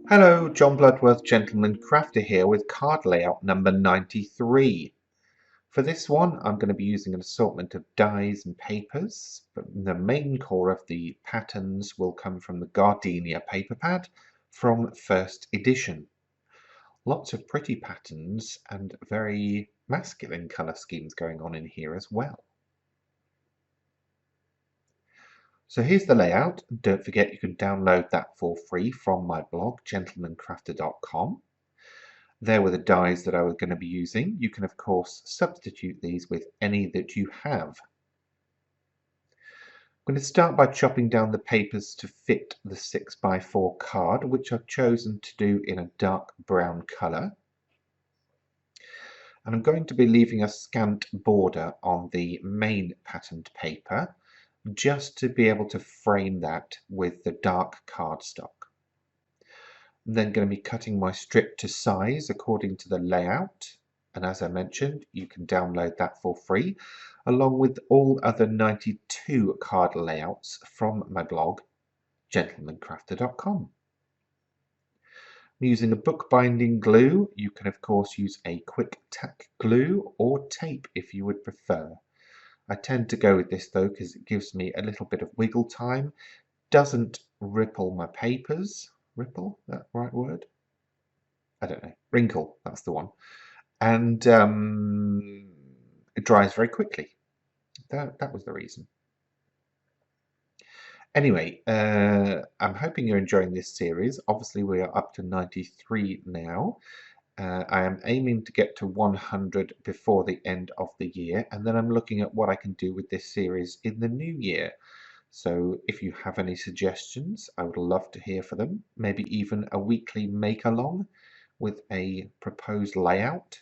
Hello, John Bloodworth, Gentleman Crafter here with card layout number 93. For this one, I'm going to be using an assortment of dies and papers, but the main core of the patterns will come from the Gardenia paper pad from first edition. Lots of pretty patterns and very masculine colour schemes going on in here as well. So here's the layout. Don't forget you can download that for free from my blog, gentlemancrafter.com. There were the dies that I was going to be using. You can of course substitute these with any that you have. I'm going to start by chopping down the papers to fit the 6x4 card, which I've chosen to do in a dark brown colour. And I'm going to be leaving a scant border on the main patterned paper just to be able to frame that with the dark cardstock. I'm then going to be cutting my strip to size according to the layout, and as I mentioned, you can download that for free along with all other 92 card layouts from my blog, gentlemancrafter.com. I'm using a bookbinding glue. You can of course use a quick tack glue or tape if you would prefer. I tend to go with this though because it gives me a little bit of wiggle time, doesn't ripple my papers. Ripple, that right word? I don't know. Wrinkle, that's the one. And it dries very quickly. That was the reason. Anyway, I'm hoping you're enjoying this series. Obviously, we are up to 93 now. I am aiming to get to 100 before the end of the year, and then I'm looking at what I can do with this series in the new year. So if you have any suggestions, I would love to hear for them. Maybe even a weekly make-along with a proposed layout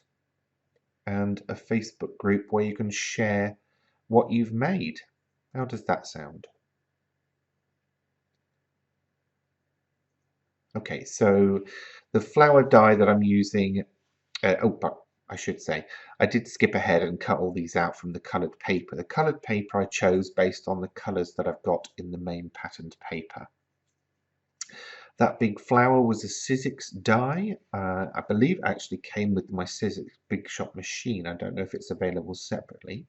and a Facebook group where you can share what you've made. How does that sound? Okay, so the flower die that I'm using, but I should say, I did skip ahead and cut all these out from the coloured paper. The coloured paper I chose based on the colours that I've got in the main patterned paper. That big flower was a Sizzix die. I believe it actually came with my Sizzix Big Shot machine. I don't know if it's available separately.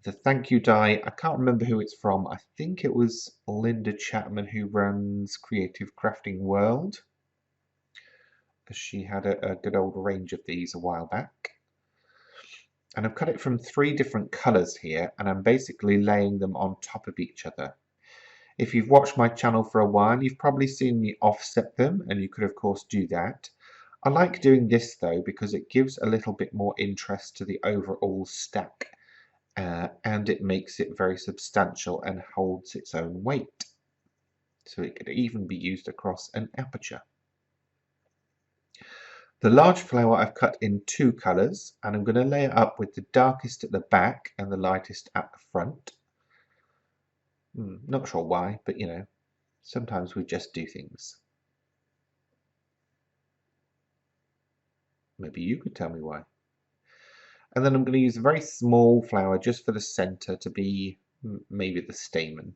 The thank you die, I can't remember who it's from. I think it was Linda Chapman, who runs Creative Crafting World. She had a good old range of these a while back. And I've cut it from 3 different colours here, and I'm basically laying them on top of each other. If you've watched my channel for a while, you've probably seen me offset them, and you could of course do that. I like doing this though because it gives a little bit more interest to the overall stack. And it makes it very substantial and holds its own weight. So it could even be used across an aperture. The large flower I've cut in 2 colours, and I'm going to lay it up with the darkest at the back and the lightest at the front. Not sure why, but you know, sometimes we just do things. Maybe you could tell me why. And then I'm going to use a very small flower just for the centre to be maybe the stamen.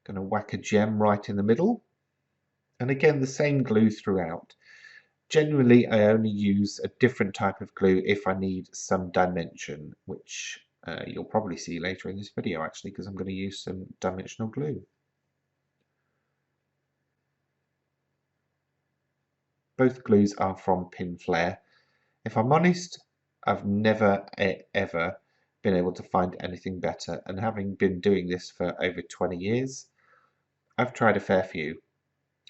Going to whack a gem right in the middle, and again the same glue throughout. Generally I only use a different type of glue if I need some dimension, which you'll probably see later in this video actually, because I'm going to use some dimensional glue. Both glues are from Pinflair. If I'm honest, I've never ever been able to find anything better, and having been doing this for over 20 years, I've tried a fair few.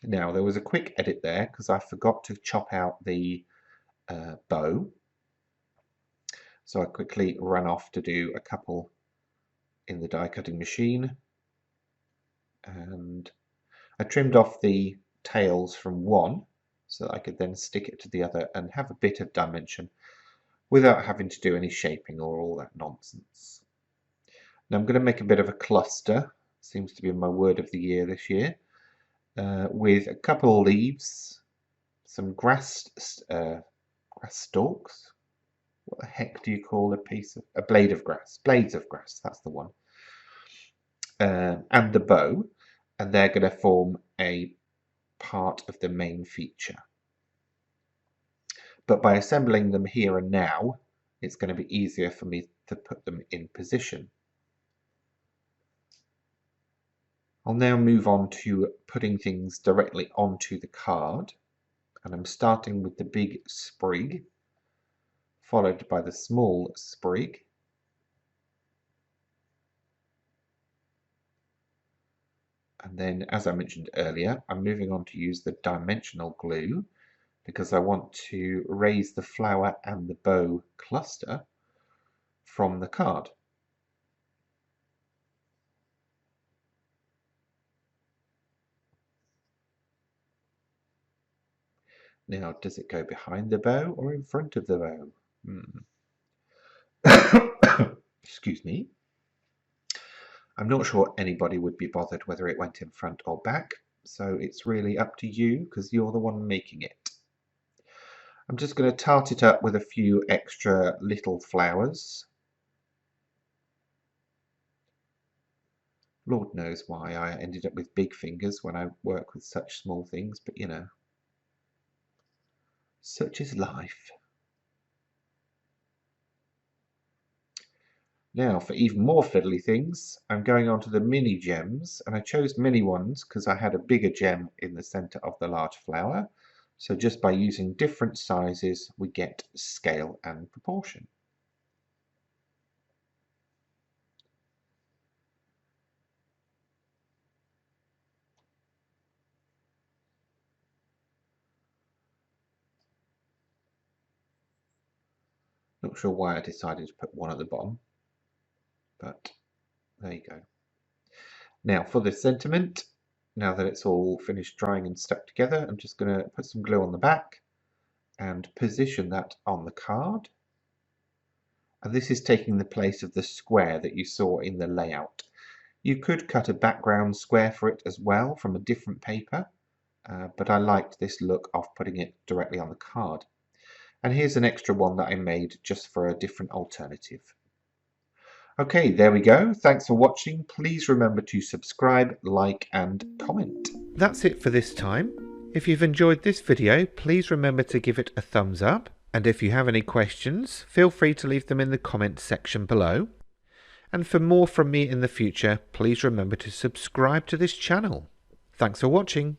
Now there was a quick edit there because I forgot to chop out the bow, so I quickly ran off to do a couple in the die cutting machine, and I trimmed off the tails from one so that I could then stick it to the other and have a bit of dimension without having to do any shaping or all that nonsense. Now I'm going to make a bit of a cluster, seems to be my word of the year this year, with a couple of leaves, some grass stalks. What the heck do you call a blade of grass? Blades of grass, that's the one. And the bow, and they're going to form a part of the main feature. But by assembling them here and now, it's going to be easier for me to put them in position. I'll now move on to putting things directly onto the card, and I'm starting with the big sprig, followed by the small sprig, and then, as I mentioned earlier, I'm moving on to use the dimensional glue because I want to raise the flower and the bow cluster from the card. Now, does it go behind the bow or in front of the bow? Excuse me. I'm not sure anybody would be bothered whether it went in front or back, so it's really up to you because you're the one making it. I'm just going to tart it up with a few extra little flowers. Lord knows why I ended up with big fingers when I work with such small things, but you know, such is life. Now, for even more fiddly things, I'm going on to the mini gems, and I chose mini ones because I had a bigger gem in the center of the large flower. So just by using different sizes, we get scale and proportion. Not sure why I decided to put one at the bottom, but there you go. Now for the sentiment, now that it's all finished drying and stuck together, I'm just going to put some glue on the back and position that on the card. And this is taking the place of the square that you saw in the layout. You could cut a background square for it as well from a different paper, but I liked this look of putting it directly on the card. And here's an extra one that I made just for a different alternative. Okay, there we go. Thanks for watching. Please remember to subscribe, like and comment. That's it for this time. If you've enjoyed this video, please remember to give it a thumbs up. And if you have any questions, feel free to leave them in the comments section below. And for more from me in the future, please remember to subscribe to this channel. Thanks for watching.